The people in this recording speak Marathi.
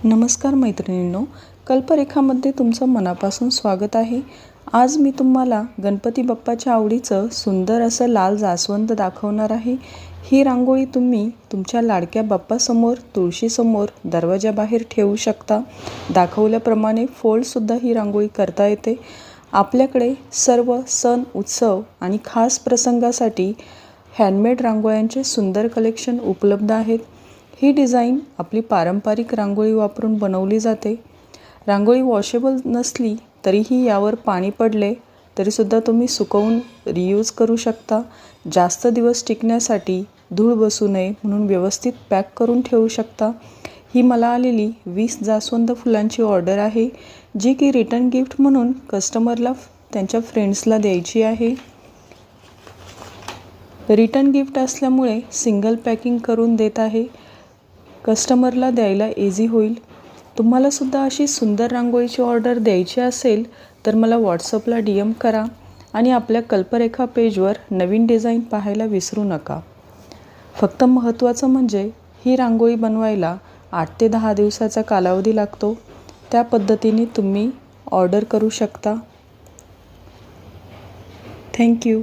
नमस्कार मैत्रिणींनो, कल्परेखामध्ये तुमचं मनापासून स्वागत आहे। आज मी तुम्हाला गणपती बाप्पाच्या आवडीचं सुंदर असं लाल जास्वंद दाखवणार आहे। ही रांगोळी तुम्ही तुमच्या लाडक्या बाप्पासमोर, तुळशीसमोर, दरवाजाबाहेर ठेवू शकता। दाखवल्याप्रमाणे फोल्डसुद्धा ही रांगोळी करता येते। आपल्याकडे सर्व सण, उत्सव आणि खास प्रसंगासाठी हँडमेड रांगोळ्यांचे सुंदर कलेक्शन उपलब्ध आहेत। ही डिझाईन आपली पारंपरिक रांगोळी वापरून बनवली जाते। रांगोळी वॉशेबल नसली तरीही यावर पाणी पडले तरीसुद्धा तुम्ही सुकवून रियूज करू शकता। जास्त दिवस टिकण्यासाठी धूळ बसू नये म्हणून व्यवस्थित पॅक करून ठेवू शकता। ही मला आलेली 20 जास्वंद फुलांची ऑर्डर आहे, जी की रिटर्न गिफ्ट म्हणून कस्टमरला त्यांच्या फ्रेंड्सला द्यायची आहे। रिटर्न गिफ्ट असल्यामुळे सिंगल पॅकिंग करून देत आहे। कस्टमरला द्यायला इझी होईल। तुम्हाला सुद्धा अशी सुंदर रांगोळीची ऑर्डर द्यायची असेल तर मला व्हॉट्सअपला DM करा आणि आपल्या कल्परेखा पेजवर नवीन डिझाईन पाहायला विसरू नका। फक्त महत्त्वाचं म्हणजे ही रांगोळी बनवायला 8 ते 10 दिवसाचा कालावधी लागतो। त्या पद्धतीने तुम्ही ऑर्डर करू शकता। थँक्यू।